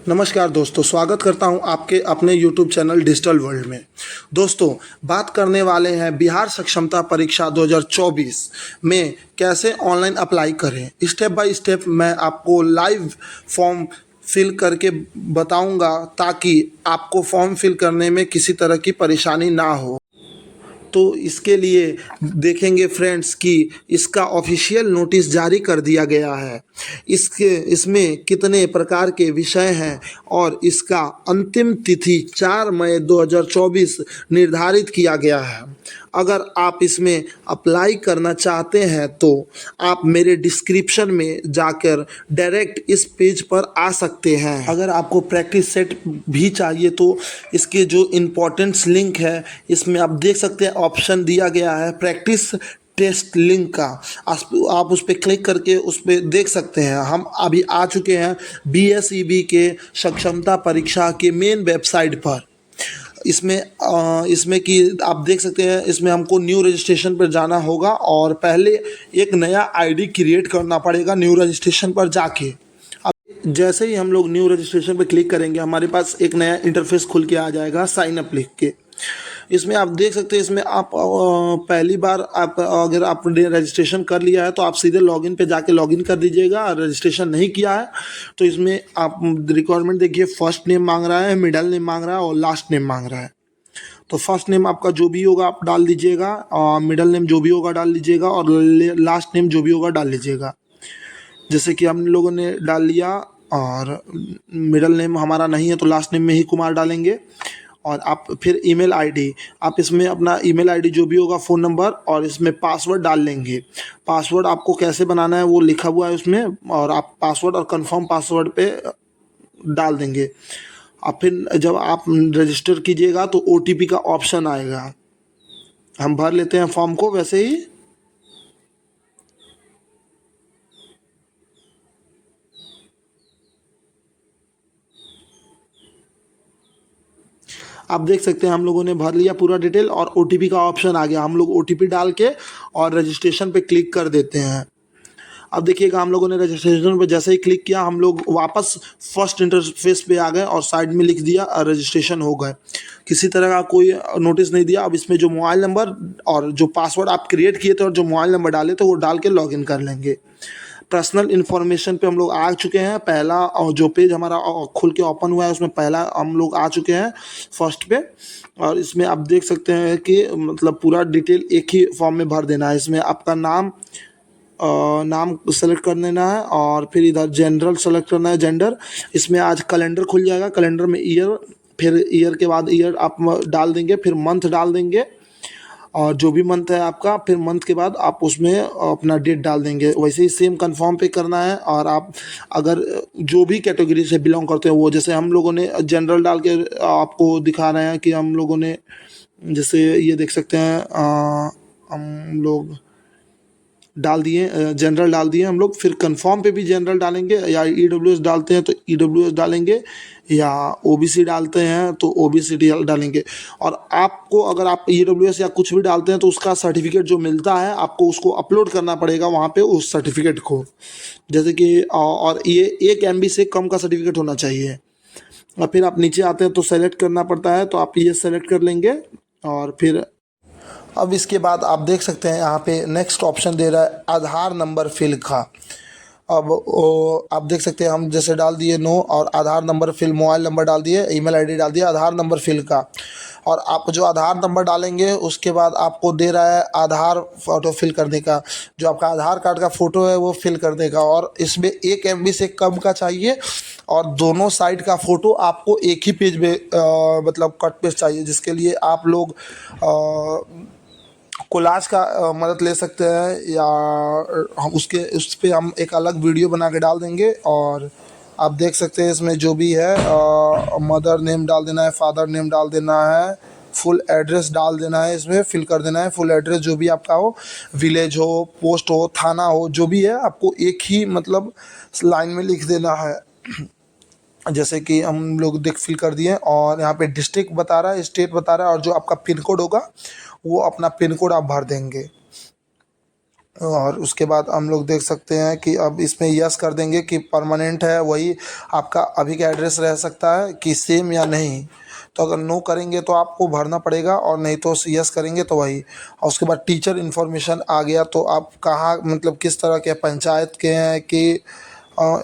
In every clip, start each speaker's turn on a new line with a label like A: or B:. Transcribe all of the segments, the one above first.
A: नमस्कार दोस्तों, स्वागत करता हूं आपके अपने यूट्यूब चैनल डिजिटल वर्ल्ड में। दोस्तों, बात करने वाले हैं बिहार सक्षमता परीक्षा 2024 में कैसे ऑनलाइन अप्लाई करें। स्टेप बाय स्टेप मैं आपको लाइव फॉर्म फिल करके बताऊंगा ताकि आपको फॉर्म फिल करने में किसी तरह की परेशानी ना हो। तो इसके लिए देखेंगे फ्रेंड्स कि इसका ऑफिशियल नोटिस जारी कर दिया गया है। इसमें कितने प्रकार के विषय हैं और इसका अंतिम तिथि 4 मई 2024 निर्धारित किया गया है। अगर आप इसमें अप्लाई करना चाहते हैं तो आप मेरे डिस्क्रिप्शन में जाकर डायरेक्ट इस पेज पर आ सकते हैं। अगर आपको प्रैक्टिस सेट भी चाहिए तो इसके जो इम्पोर्टेंट्स लिंक है इसमें आप देख सकते हैं, ऑप्शन दिया गया है प्रैक्टिस टेस्ट लिंक का। आप उस पर क्लिक करके उस पर देख सकते हैं। हम अभी आ चुके हैं BSEB के सक्षमता परीक्षा के मेन वेबसाइट पर। इसमें कि आप देख सकते हैं, इसमें हमको न्यू रजिस्ट्रेशन पर जाना होगा और पहले एक नया ID क्रिएट करना पड़ेगा न्यू रजिस्ट्रेशन पर जाके। अब जैसे ही हम लोग न्यू रजिस्ट्रेशन पर क्लिक करेंगे हमारे पास एक नया इंटरफेस खुल के आ जाएगा साइन अप लिख के। इसमें आप देख सकते हैं, इसमें आप पहली बार आप अगर आपने रजिस्ट्रेशन कर लिया है तो आप सीधे लॉगिन पे जाके लॉगिन कर दीजिएगा। रजिस्ट्रेशन नहीं किया है तो इसमें आप रिक्वायरमेंट देखिए, फर्स्ट नेम मांग रहा है, मिडिल नेम मांग रहा है और लास्ट नेम मांग रहा है। तो फर्स्ट नेम आपका जो भी होगा आप डाल दीजिएगा, और मिडिल नेम जो भी होगा डाल लीजिएगा और लास्ट नेम जो भी होगा डाल लीजिएगा। जैसे कि हम लोगों ने डाल लिया और मिडिल नेम हमारा नहीं है तो लास्ट नेम में ही कुमार डालेंगे। और आप फिर ईमेल आईडी, आप इसमें अपना ईमेल आईडी जो भी होगा, फ़ोन नंबर और इसमें पासवर्ड डाल लेंगे। पासवर्ड आपको कैसे बनाना है वो लिखा हुआ है उसमें, और आप पासवर्ड और कंफर्म पासवर्ड पे डाल देंगे। और फिर जब आप रजिस्टर कीजिएगा तो OTP का ऑप्शन आएगा। हम भर लेते हैं फॉर्म को वैसे ही। आप देख सकते हैं हम लोगों ने भर लिया पूरा डिटेल और OTP का ऑप्शन आ गया। हम लोग OTP डाल के और रजिस्ट्रेशन पे क्लिक कर देते हैं। अब देखिएगा, हम लोगों ने रजिस्ट्रेशन पे जैसे ही क्लिक किया हम लोग वापस फर्स्ट इंटरफेस पे आ गए और साइड में लिख दिया रजिस्ट्रेशन हो गए। किसी तरह का कोई नोटिस नहीं दिया। अब इसमें जो मोबाइल नंबर और जो पासवर्ड आप क्रिएट किए थे और जो मोबाइल नंबर डाले थे वो डाल के लॉगिन कर लेंगे। पर्सनल इन्फॉर्मेशन पे हम लोग आ चुके हैं। पहला जो पेज हमारा खुल के ओपन हुआ है उसमें पहला हम लोग आ चुके हैं फर्स्ट पे। और इसमें आप देख सकते हैं कि मतलब पूरा डिटेल एक ही फॉर्म में भर देना है। इसमें आपका नाम सेलेक्ट कर लेना है और फिर इधर जनरल सेलेक्ट करना है, जेंडर। इसमें आज कैलेंडर खुल जाएगा, कैलेंडर में ईयर, फिर ईयर के बाद ईयर आप डाल देंगे, फिर मंथ डाल देंगे और जो भी मंथ है आपका, फिर मंथ के बाद आप उसमें अपना डेट डाल देंगे। वैसे ही सेम कंफर्म पे करना है। और आप अगर जो भी कैटेगरी से बिलोंग करते हो वो, जैसे हम लोगों ने जनरल डाल के आपको दिखा रहे हैं कि हम लोगों ने, जैसे ये देख सकते हैं हम लोग डाल दिए, जनरल डाल दिए हम लोग। फिर कंफर्म पे भी जनरल डालेंगे, या EWS डालते हैं तो EWS डालेंगे, या OBC डालते हैं तो OBC डालेंगे। और आपको अगर आप EWS या कुछ भी डालते हैं तो उसका सर्टिफिकेट जो मिलता है आपको उसको अपलोड करना पड़ेगा वहाँ पे उस सर्टिफिकेट को। जैसे कि और ये 1 MB से कम का सर्टिफिकेट होना चाहिए। और फिर आप नीचे आते हैं तो सेलेक्ट करना पड़ता है, तो आप ये सेलेक्ट कर लेंगे। और फिर अब इसके बाद आप देख सकते हैं यहाँ पे नेक्स्ट ऑप्शन दे रहा है आधार नंबर फिल का। अब आप देख सकते हैं हम जैसे डाल दिए नो, और आधार नंबर फिल, मोबाइल नंबर डाल दिए, ईमेल आईडी डाल दिया, आधार नंबर फिल का। और आप जो आधार नंबर डालेंगे उसके बाद आपको दे रहा है आधार फ़ोटो फिल करने का। जो आपका आधार कार्ड का फ़ोटो है वो फिल करने का, और इसमें 1 MB से कम का चाहिए। और दोनों साइड का फ़ोटो आपको एक ही पेज में मतलब कट पेज चाहिए, जिसके लिए आप लोग कोलाज का मदद ले सकते हैं, या हम उस पर हम एक अलग वीडियो बना के डाल देंगे। और आप देख सकते हैं इसमें जो भी है मदर नेम डाल देना है, फादर नेम डाल देना है, फुल एड्रेस डाल देना है, इसमें फिल कर देना है। फुल एड्रेस जो भी आपका हो, विलेज हो, पोस्ट हो, थाना हो, जो भी है आपको एक ही मतलब लाइन में लिख देना है। जैसे कि हम लोग देख फिल कर दिए, और यहाँ पे डिस्ट्रिक्ट बता रहा है, स्टेट बता रहा है, और जो आपका पिन कोड होगा वो अपना पिन कोड आप भर देंगे। और उसके बाद हम लोग देख सकते हैं कि अब इसमें यस कर देंगे कि परमानेंट है वही आपका अभी का एड्रेस रह सकता है कि सेम या नहीं। तो अगर नो करेंगे तो आपको भरना पड़ेगा और नहीं तो यस करेंगे तो वही। और उसके बाद टीचर इन्फॉर्मेशन आ गया तो आप कहाँ मतलब किस तरह के पंचायत के हैं कि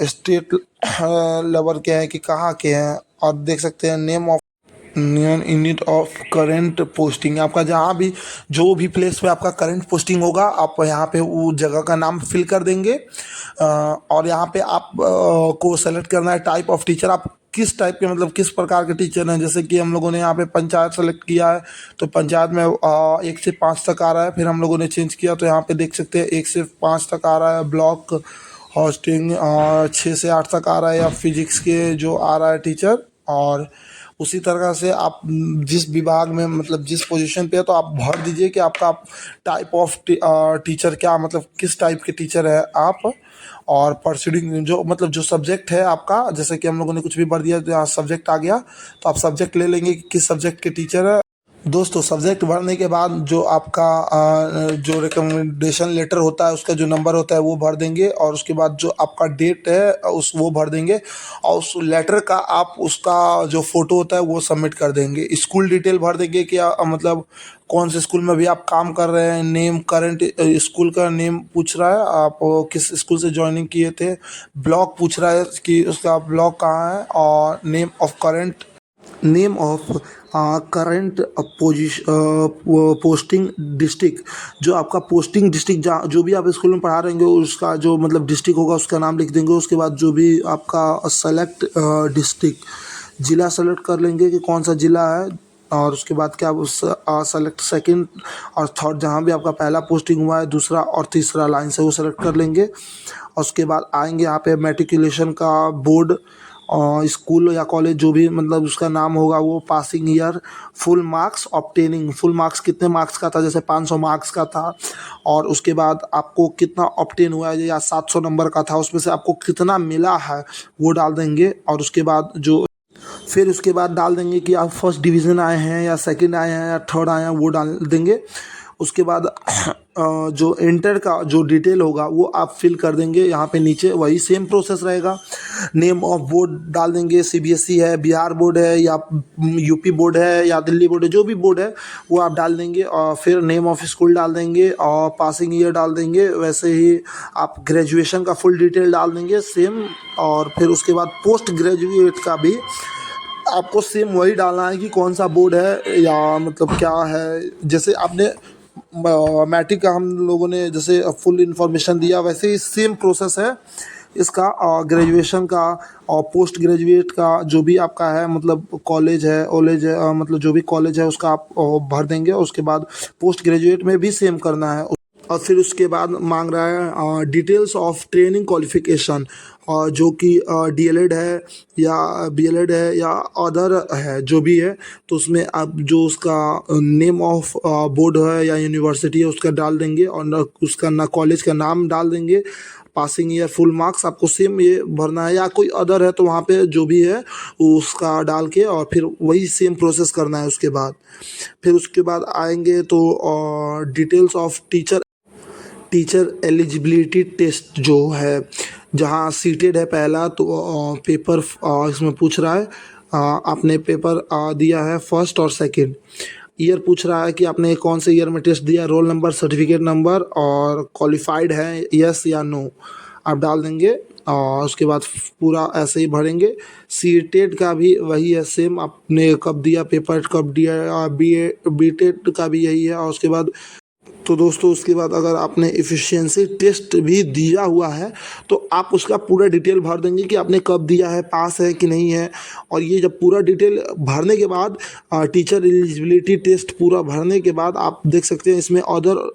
A: स्टेट लेवल के हैं कि कहाँ के हैं। और देख सकते हैं name of union unit of current posting, आपका जहाँ भी जो भी प्लेस पे आपका करंट पोस्टिंग होगा आप यहाँ पे वो जगह का नाम फिल कर देंगे। और यहाँ पे आप को सेलेक्ट करना है टाइप ऑफ टीचर, आप किस टाइप के मतलब किस प्रकार के टीचर हैं। जैसे कि हम लोगों ने यहाँ पे पंचायत सेलेक्ट किया है तो पंचायत में 1 से 5 तक आ रहा है। फिर हम लोगों ने चेंज किया तो यहाँ पे देख सकते हैं 1 से 5 तक आ रहा है। ब्लॉक हॉस्टिंग 6 से 8 तक आ रहा है या फिजिक्स के जो आ रहा है टीचर। और उसी तरह से आप जिस विभाग में मतलब जिस पोजीशन पे है तो आप भर दीजिए कि आपका टाइप ऑफ टीचर क्या मतलब किस टाइप के टीचर है आप। और प्रोसीडिंग जो मतलब जो सब्जेक्ट है आपका, जैसे कि हम लोगों ने कुछ भी भर दिया तो यहाँ सब्जेक्ट आ गया तो आप सब्जेक्ट ले लेंगे कि किस सब्जेक्ट के टीचर है। दोस्तों सब्जेक्ट भरने के बाद जो आपका जो रिकमेंडेशन लेटर होता है उसका जो नंबर होता है वो भर देंगे। और उसके बाद जो आपका डेट है उस वो भर देंगे। और उस लेटर का आप उसका जो फ़ोटो होता है वो सबमिट कर देंगे। स्कूल डिटेल भर देंगे कि मतलब कौन से स्कूल में भी आप काम कर रहे हैं, नेम करंट स्कूल का नेम पूछ रहा है, आप किस स्कूल से ज्वाइनिंग किए थे। ब्लॉक पूछ रहा है कि उसका ब्लॉक कहाँ है। और name of current posting district, जो आपका पोस्टिंग डिस्ट्रिक्ट जहाँ जो भी आप स्कूल में पढ़ा रहेंगे उसका जो मतलब डिस्ट्रिक्ट होगा उसका नाम लिख देंगे। उसके बाद जो भी आपका सेलेक्ट डिस्ट्रिक्ट ज़िला सेलेक्ट कर लेंगे कि कौन सा ज़िला है। और उसके बाद क्या उस सेलेक्ट सेकंड और थर्ड जहाँ भी आपका पहला पोस्टिंग हुआ है दूसरा और तीसरा लाइन से वो सेलेक्ट कर लेंगे। और उसके बाद आएंगे यहाँ पे मैट्रिकुलेशन का बोर्ड और स्कूल या कॉलेज जो भी मतलब उसका नाम होगा वो, passing year, full marks obtaining, full marks कितने मार्क्स का था, जैसे 500 मार्क्स का था। और उसके बाद आपको कितना ऑब्टेन हुआ है या 700 नंबर का था उसमें से आपको कितना मिला है वो डाल देंगे। और उसके बाद जो फिर उसके बाद डाल देंगे कि आप फर्स्ट डिवीज़न आए हैं या सेकंड आए हैं या थर्ड आए हैं वो डाल देंगे। उसके बाद जो इंटर का जो डिटेल होगा वो आप फिल कर देंगे यहाँ पे नीचे, वही सेम प्रोसेस रहेगा। नेम ऑफ बोर्ड डाल देंगे, सीबीएसई है, बिहार बोर्ड है या यूपी बोर्ड है या दिल्ली बोर्ड है, जो भी बोर्ड है वो आप डाल देंगे। और फिर नेम ऑफ स्कूल डाल देंगे और पासिंग ईयर डाल देंगे। वैसे ही आप ग्रेजुएशन का फुल डिटेल डाल देंगे सेम। और फिर उसके बाद पोस्ट ग्रेजुएट का भी आपको सेम वही डालना है कि कौन सा बोर्ड है या मतलब क्या है। जैसे आपने मैट्रिक का हम लोगों ने जैसे फुल इन्फॉर्मेशन दिया वैसे ही सेम प्रोसेस है इसका। ग्रेजुएशन का और पोस्ट ग्रेजुएट का जो भी आपका है मतलब कॉलेज है ओलेज है मतलब जो भी कॉलेज है उसका आप भर देंगे। उसके बाद पोस्ट ग्रेजुएट में भी सेम करना है। और फिर उसके बाद मांग रहा है डिटेल्स ऑफ ट्रेनिंग क्वालिफिकेशन, और जो कि डीएलएड है या बीएलएड है या अदर है जो भी है। तो उसमें आप जो उसका नेम ऑफ बोर्ड है या यूनिवर्सिटी है उसका डाल देंगे और उसका ना कॉलेज का नाम डाल देंगे। पासिंग ईयर, फुल मार्क्स आपको सेम ये भरना है या कोई अदर है तो वहाँ पे जो भी है उसका डाल के और फिर वही सेम प्रोसेस करना है। फिर उसके बाद आएंगे तो details of teacher eligibility test जो है, जहाँ सीटेड है पहला तो पेपर इसमें पूछ रहा है आपने पेपर दिया है फर्स्ट और सेकंड। ईयर पूछ रहा है कि आपने कौन से ईयर में टेस्ट दिया, रोल नंबर, सर्टिफिकेट नंबर और क्वालिफाइड है यस या नो आप डाल देंगे। और उसके बाद पूरा ऐसे ही भरेंगे। सीटेड का भी वही है सेम, आपने कब दिया पेपर, कब दिया बीटेड का भी यही है। और उसके बाद तो दोस्तों उसके बाद अगर आपने एफिशिएंसी टेस्ट भी दिया हुआ है तो आप उसका पूरा डिटेल भर देंगे कि आपने कब दिया है, पास है कि नहीं है। और ये जब पूरा डिटेल भरने के बाद टीचर एलिजिबिलिटी टेस्ट पूरा भरने के बाद आप देख सकते हैं इसमें अदर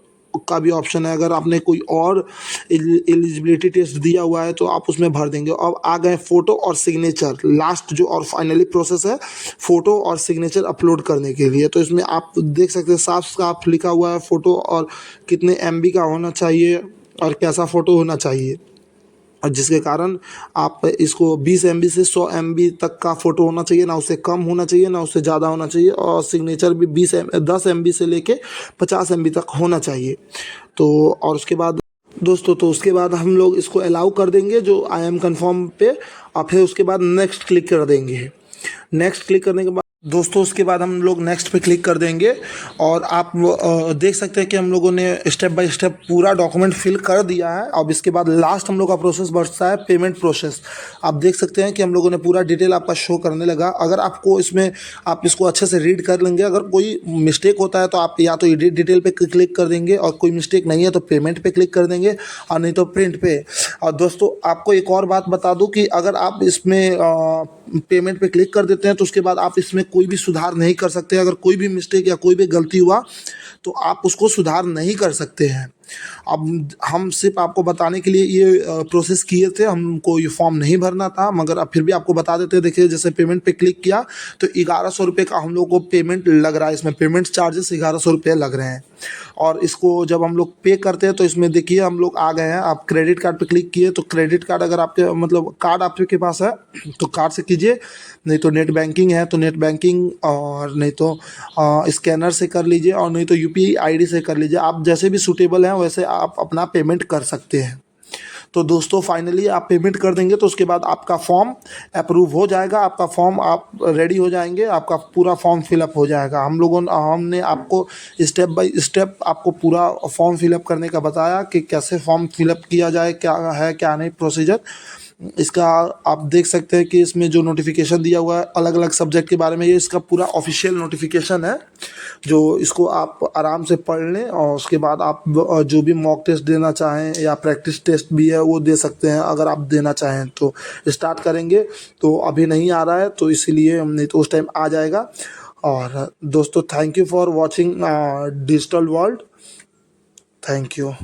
A: का भी ऑप्शन है। अगर आपने कोई और एलिजिबिलिटी टेस्ट दिया हुआ है तो आप उसमें भर देंगे। अब आ गए फ़ोटो और सिग्नेचर, लास्ट जो और फाइनली प्रोसेस है फ़ोटो और सिग्नेचर अपलोड करने के लिए। तो इसमें आप देख सकते हैं साफ साफ लिखा हुआ है फ़ोटो और कितने एमबी का होना चाहिए और कैसा फ़ोटो होना चाहिए। और जिसके कारण आप इसको 20 एमबी से 100 एमबी तक का फ़ोटो होना चाहिए, ना उससे कम होना चाहिए ना उससे ज़्यादा होना चाहिए। और सिग्नेचर भी 10 एमबी से लेके 50 एमबी तक होना चाहिए। तो और उसके बाद दोस्तों तो उसके बाद हम लोग इसको अलाउ कर देंगे जो आई एम कन्फर्म पे, और फिर उसके बाद नेक्स्ट क्लिक कर देंगे। नेक्स्ट क्लिक करने के बाद दोस्तों उसके बाद हम लोग नेक्स्ट पे क्लिक कर देंगे, और आप देख सकते हैं कि हम लोगों ने स्टेप बाय स्टेप पूरा डॉक्यूमेंट फिल कर दिया है। अब इसके बाद लास्ट हम लोग का प्रोसेस बचता है पेमेंट प्रोसेस। आप देख सकते हैं कि हम लोगों ने पूरा डिटेल आपका शो करने लगा। अगर आपको इसमें आप इसको अच्छे से रीड कर लेंगे, अगर कोई मिस्टेक होता है तो आप या तो एडिट डिटेल पे क्लिक कर देंगे, और कोई मिस्टेक नहीं है तो पेमेंट पे क्लिक कर देंगे, और नहीं तो प्रिंट पे। और दोस्तों आपको एक और बात बता दूं कि अगर आप इसमें पेमेंट पे क्लिक कर देते हैं तो उसके बाद आप इसमें कोई भी सुधार नहीं कर सकते। अगर कोई भी मिस्टेक या कोई भी गलती हुआ तो आप उसको सुधार नहीं कर सकते हैं। अब हम सिर्फ आपको बताने के लिए ये प्रोसेस किए थे, हमको ये फॉर्म नहीं भरना था, मगर अब फिर भी आपको बता देते हैं। देखिए जैसे पेमेंट पे क्लिक किया तो 1100 रुपये का हम लोग को पेमेंट लग रहा है। इसमें पेमेंट चार्जेस 1100 रुपये लग रहे हैं। और इसको जब हम लोग पे करते हैं तो इसमें देखिए हम लोग आ गए हैं। आप क्रेडिट कार्ड पे क्लिक किए तो क्रेडिट कार्ड अगर आपके मतलब कार्ड आपके पास है तो कार्ड से कीजिए, नहीं तो नेट बैंकिंग है तो नेट बैंकिंग, और नहीं तो स्कैनर से कर लीजिए, और नहीं तो यूपीआई आईडी से कर लीजिए। आप जैसे भी सूटेबल हैं वैसे आप अपना पेमेंट कर सकते हैं। तो दोस्तों फाइनली आप पेमेंट कर देंगे तो उसके बाद आपका फॉर्म अप्रूव हो जाएगा। आपका फॉर्म आप रेडी हो जाएंगे, आपका पूरा फॉर्म फिलअप हो जाएगा। हमने आपको स्टेप बाय स्टेप आपको पूरा फॉर्म फिलअप करने का बताया कि कैसे फॉर्म फिलअप किया जाए, क्या है क्या नहीं प्रोसीजर इसका। आप देख सकते हैं कि इसमें जो नोटिफिकेशन दिया हुआ है अलग अलग सब्जेक्ट के बारे में, ये इसका पूरा ऑफिशियल नोटिफिकेशन है, जो इसको आप आराम से पढ़ लें। और उसके बाद आप जो भी मॉक टेस्ट देना चाहें या प्रैक्टिस टेस्ट भी है वो दे सकते हैं, अगर आप देना चाहें तो। स्टार्ट करेंगे तो अभी नहीं आ रहा है तो इसीलिए, नहीं तो उस टाइम आ जाएगा। और दोस्तों thank you for watching digital world. Thank you.